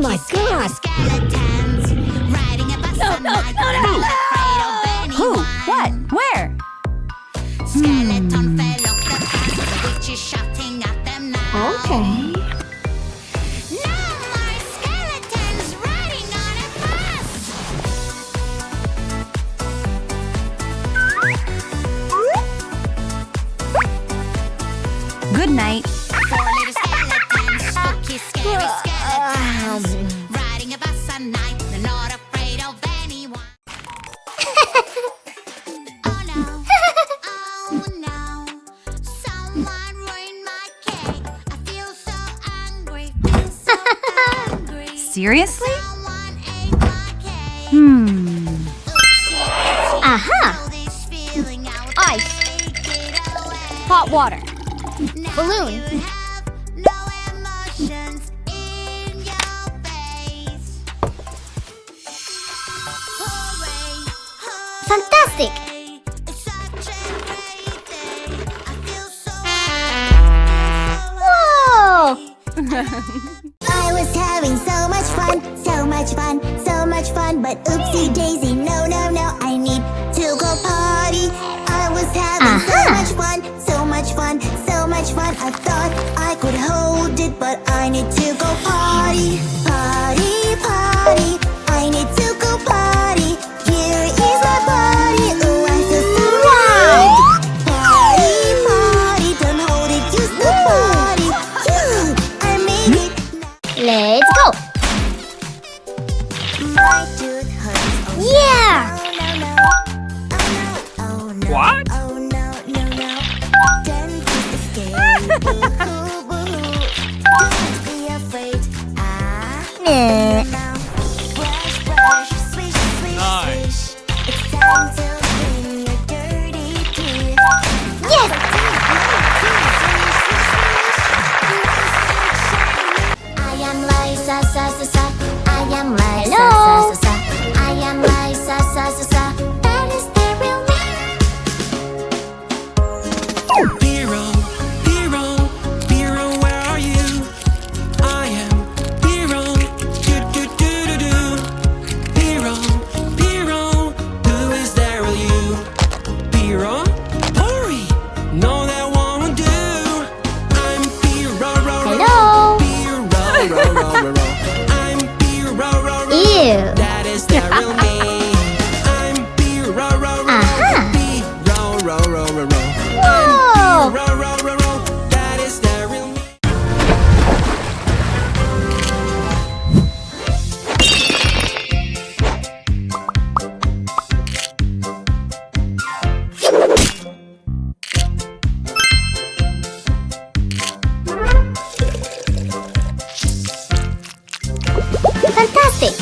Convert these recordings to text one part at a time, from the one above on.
my God! Skeletons riding a bus at night. Not afraid of Who? anyone. What? Where? Skeleton fell off the bus. The witch is shouting at them now. Okay. No more skeletons riding on a bus. Good night. Four little skeletons, spooky, scary skeletons, riding a bus at night. They're not afraid of anyone. Oh no, oh no, someone ruined my cake. I feel so angry, feel so angry. Seriously? Someone ate my cake. Aha! Know this feeling, I would Ice. take it away. Hot water. Now Balloon. you have no emotions in your face. Hooray, Fantastic! hooray, it's such a great day. I feel so Whoa! I was having so much fun, so much fun, so much fun. But oopsie daisy, no, no, no, I need to go party. I was having so much fun, so much fun, so much fun. I thought I could hold it, but I need to go party. Party, party, I need to go party. Here is my party, oh, I feel so right. Party, party, don't hold it, use the party. Phew, I made it. Let's go! My tooth hurts. Oh, Yeah! oh no, oh no, What? oh no, no, no. Dentist is scary. Boo-hoo, boo-hoo. Don't be afraid. Nah. Now, brush, brush, swish, swish, Nice. swish. It's time to clean your dirty teeth. Yes! I am Liza, sa, sa, sa. I am Liza, Hello? sa, sa, sa. I am Liza, sa, sa, sa. That is the real me. Hero, hero, hero, where are you? I am hero, do do do do do. Hero, hero, who is there with you? Hero, hurry, know that one will do. I'm hero, Hello? hero, I'm hero, Ew! that is the real me. I'm hero, Aha! hero, Whoa! that is the real me. Fantastic!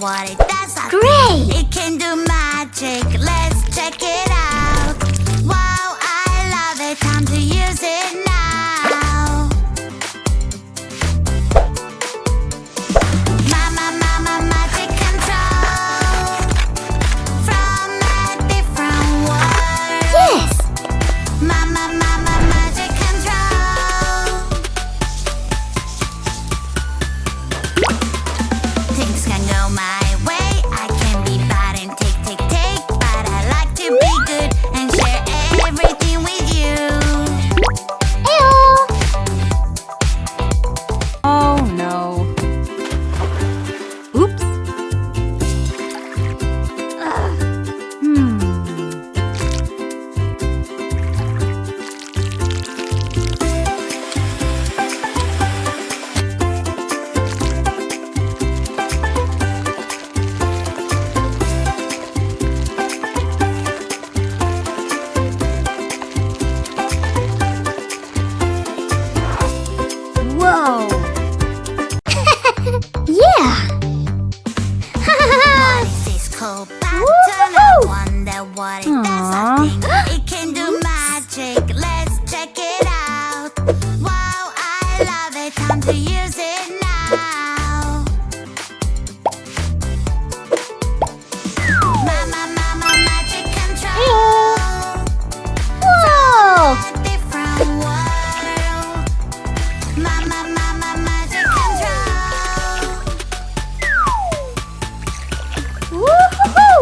what it does. Great! It can do magic. Let's check it out. Wow, I love it. Time to use it now. Mama, magic control from a different world. Yes! Mama, magic control. Things can go my way. I can be bad and take, but I like to be good and share everything with you. Ew! Oh no. Oops. Whoa! Yeah! What is this cool pattern? I wonder what it does. I think it can do magic. Let's check it out. Wow, I love it. Time to use it now. Mama, magic control. Whoa! A different world. Mama, magic control. Woohoo!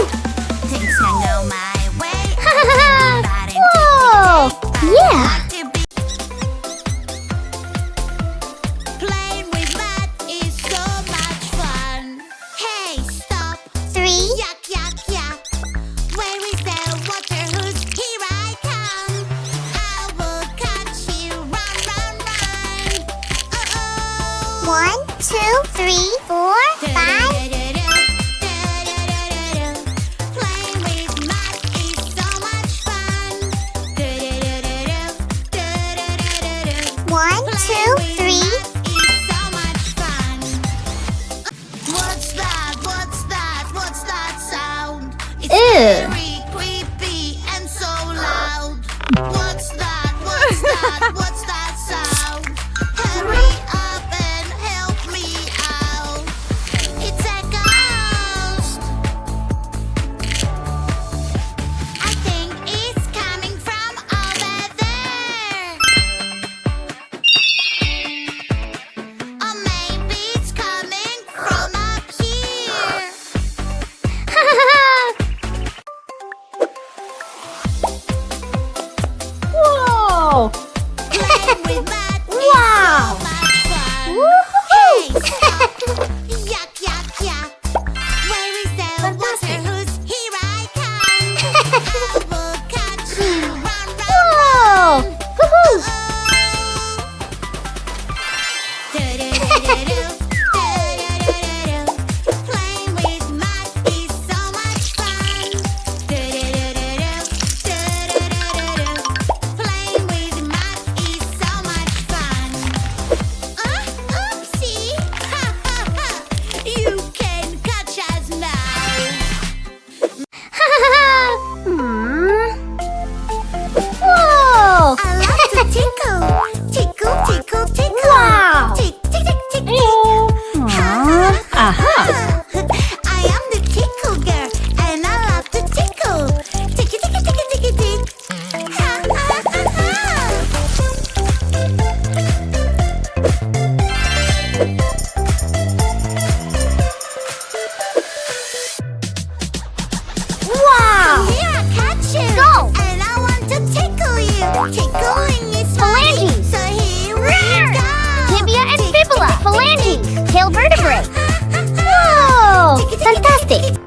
Things can go my way. I can be bad and Whoa! take, but I Yeah! like to be. Playing with math is so much fun. Hey, stop. 3, Yuck, yuck, yuck. Where is the water? Who's here? I come. I will catch you. Run, run, run. Oh, 1, 2, 3, 4, 5. Playing with math is so much fun. 1, 2, 3. Is so much fun. What's that? What's that sound? It's Ew. very creepy and so loud. What's that? What's that sound? Hurry up and help me out. It's a ghost. I think it's coming from over there. Or maybe it's coming from up here. Whoa! Playing with math Wow. is so much fun. Woohoo! Hey, stop. Yuck, yuck, yuck. Where is the water? Who's here? I come. I will catch you. Run, run, Whoa! run. Woohoo! Playing with math is so much fun. Playing with math is so much fun. Oopsie! You can catch us now. Whoa! I love to tickle. Tickle, tickle, tickle. Wow. Tick, tick, tick, tick, tick. Aha. I am the tickle girl, and I love to tickle. Ticky, ticky, ticky, ticky, tick. Ha, ha, ha, ha. Wow! Here I catch you. Go. And I want to tickle you. Tickling is funny. Phalanges. So here we go. Tibia and Tick, fibula, tick, tick, phalanges, tick. tail vertebrae. Ha, ha, ha. Whoa! Ticky, ticky, ticky, Fantastic! ticky.